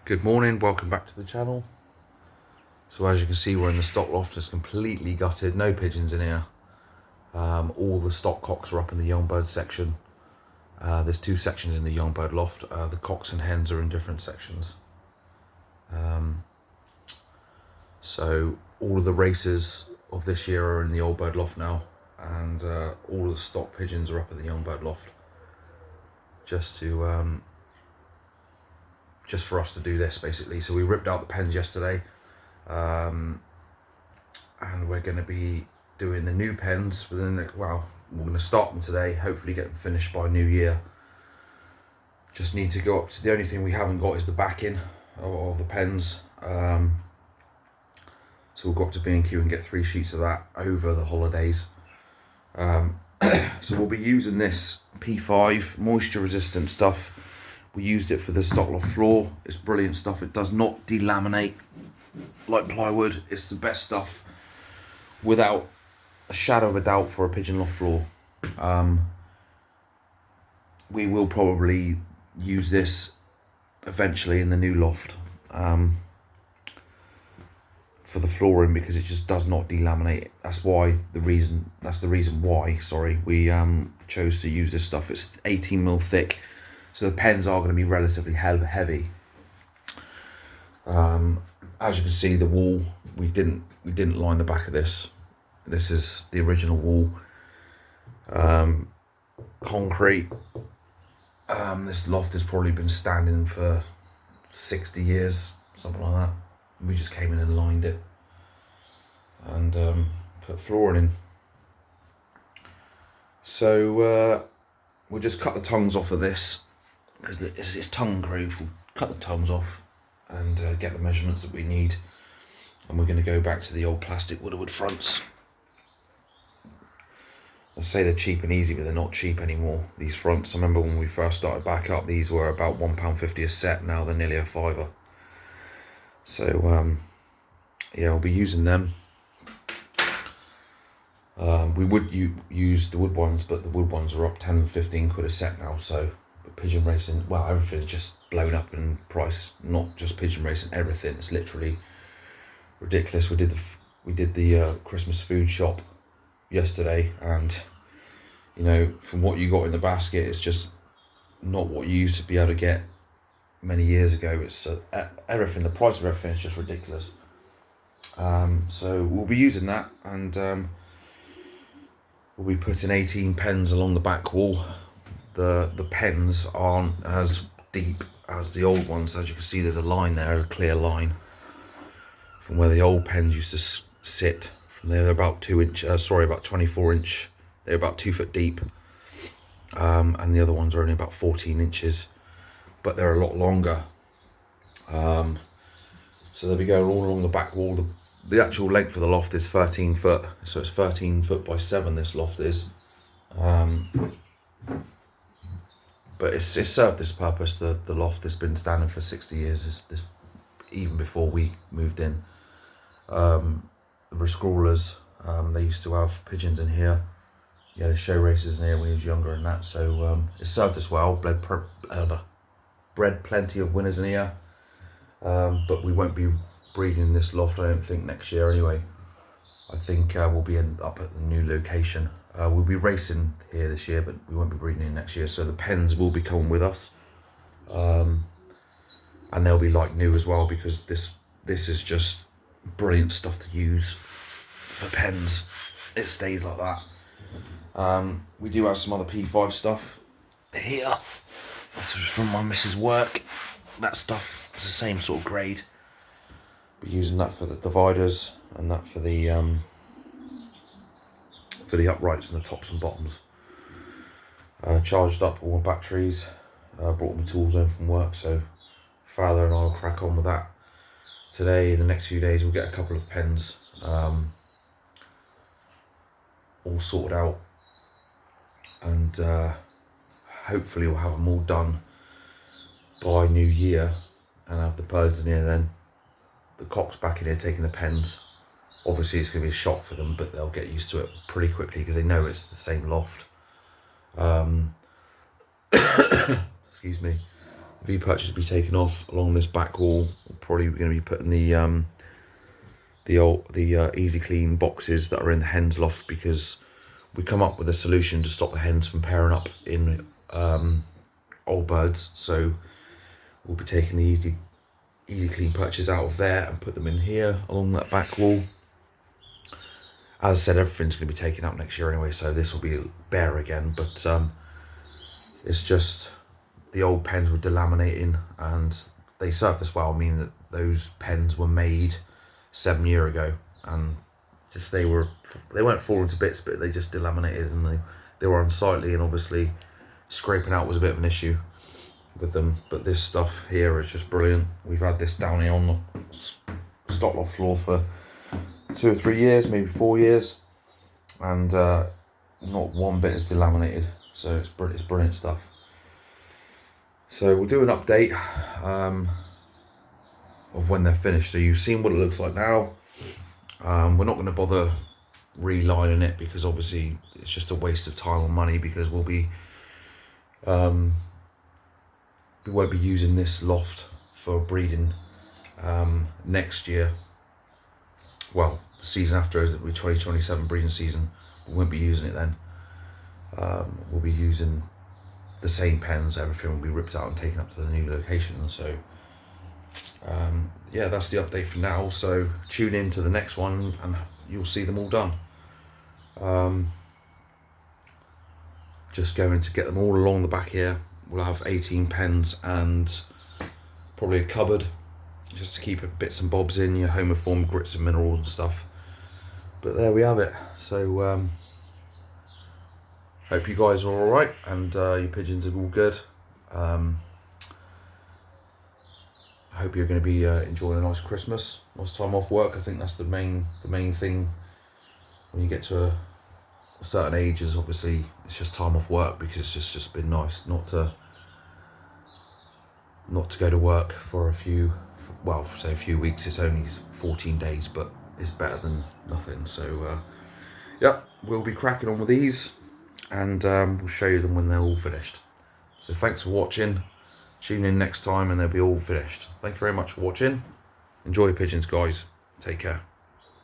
Good morning, welcome back to the channel. So as you can see, we're in the stock loft. It's completely gutted, no pigeons in here. All the stock cocks are up in the young bird section. There's two sections in the young bird loft. The cocks and hens are in different sections. So all of the races of this year are in the old bird loft now, and all of the stock pigeons are up in the young bird loft. Just for us to do this, basically. So we ripped out the pens yesterday, and we're going to be doing the new pens within the, well, we're going to start them today, hopefully get them finished by New Year. Just need to go up to, the only thing we haven't got is the backing of the pens. So we'll go up to B&Q and get 3 sheets of that over the holidays. So we'll be using this P5 moisture resistant stuff. We used it for the stock loft floor. It's brilliant stuff. It does not delaminate like plywood. It's the best stuff without a shadow of a doubt for a pigeon loft floor. We will probably use this eventually in the new loft for the flooring, because it just does not delaminate. That's the reason why we chose to use this stuff. It's 18mm thick, so the pens are going to be relatively heavy. As you can see, the wall, we didn't line the back of this. This is the original wall, concrete. This loft has probably been standing for 60 years, something like that. We just came in and lined it and put flooring in. So we'll just cut the tongues off of this, because it's tongue groove. We'll cut the tongues off and get the measurements that we need, and we're going to go back to the old plastic wood fronts. I say they're cheap and easy, but they're not cheap anymore, these fronts. I remember when we first started back up, these were about £1.50 a set. Now they're nearly a £5. So yeah, I'll be using them. We would use the wood ones, but the wood ones are up 10 and 15 quid a set now. So pigeon racing, well, everything's just blown up in price. Not just pigeon racing, everything. It's literally ridiculous. We did the Christmas food shop yesterday, and you know, from what you got in the basket, it's just not what you used to be able to get many years ago. It's everything. The price of everything is just ridiculous. So we'll be using that, and we'll be putting 18 pens along the back wall. The pens aren't as deep as the old ones. As you can see, there's a line there, a clear line from where the old pens used to sit. From there, they're about 24 inch. They're about 2 foot deep, and the other ones are only about 14 inches, but they're a lot longer. So they'll be going all along the back wall. The actual length of the loft is 13 foot, so it's 13 foot by 7. This loft is. But it's served this purpose. The loft has been standing for 60 years. This even before we moved in. The rescrawlers, they used to have pigeons in here. You had show races in here when he was younger and that. So it served us well. Bred plenty of winners in here. But we won't be breeding in this loft, I don't think, next year anyway. I think we'll be up at the new location. We'll be racing here this year, but we won't be breeding in next year. So the pens will be coming with us, and they'll be like new as well, because this is just brilliant stuff to use for pens. It stays like that. We do have some other P5 stuff here. This is from my missus' work. That stuff is the same sort of grade. We're using that for the dividers, and that for the uprights and the tops and bottoms. Charged up all my batteries, brought my tools home from work, so Father and I will crack on with that today. In the next few days we'll get a couple of pens all sorted out, and hopefully we'll have them all done by New Year, and have the birds in here then. The cocks back in here taking the pens. Obviously it's going to be a shock for them, but they'll get used to it pretty quickly, because they know it's the same loft. Excuse me. V perches will be taken off along this back wall. We're probably going to be putting the easy clean boxes that are in the hens loft, because we come up with a solution to stop the hens from pairing up in old birds. So we'll be taking the easy clean perches out of there and put them in here along that back wall. As I said, everything's going to be taken up next year anyway, so this will be bare again, but it's just the old pens were delaminating and they served us well. I mean, that those pens were made 7 years ago, and just they weren't falling to bits, but they just delaminated and they were unsightly, and obviously scraping out was a bit of an issue with them. But this stuff here is just brilliant. We've had this down here on the stock loft floor for 2 or 3 years, maybe 4 years, and not one bit is delaminated. So it's brilliant stuff. So we'll do an update of when they're finished. So you've seen what it looks like now. We're not going to bother relining it, because obviously it's just a waste of time and money, because we won't be using this loft for breeding next year. Well, the season after, the 2027 breeding season, we won't be using it then. We'll be using the same pens. Everything will be ripped out and taken up to the new location. So yeah, that's the update for now. So tune in to the next one and you'll see them all done. Just going to get them all along the back here. We'll have 18 pens and probably a cupboard just to keep bits and bobs in, your homoform grits and minerals and stuff. But there we have it. So hope you guys are all right and your pigeons are all good. I hope you're going to be enjoying a nice Christmas, nice time off work. I think that's the main thing when you get to a certain age, is obviously it's just time off work, because it's just been nice not to go to work for a few weeks. It's only 14 days, but it's better than nothing. So yeah, we'll be cracking on with these, and we'll show you them when they're all finished. So thanks for watching. Tune in next time and they'll be all finished. Thank you very much for watching. Enjoy your pigeons, guys. Take care.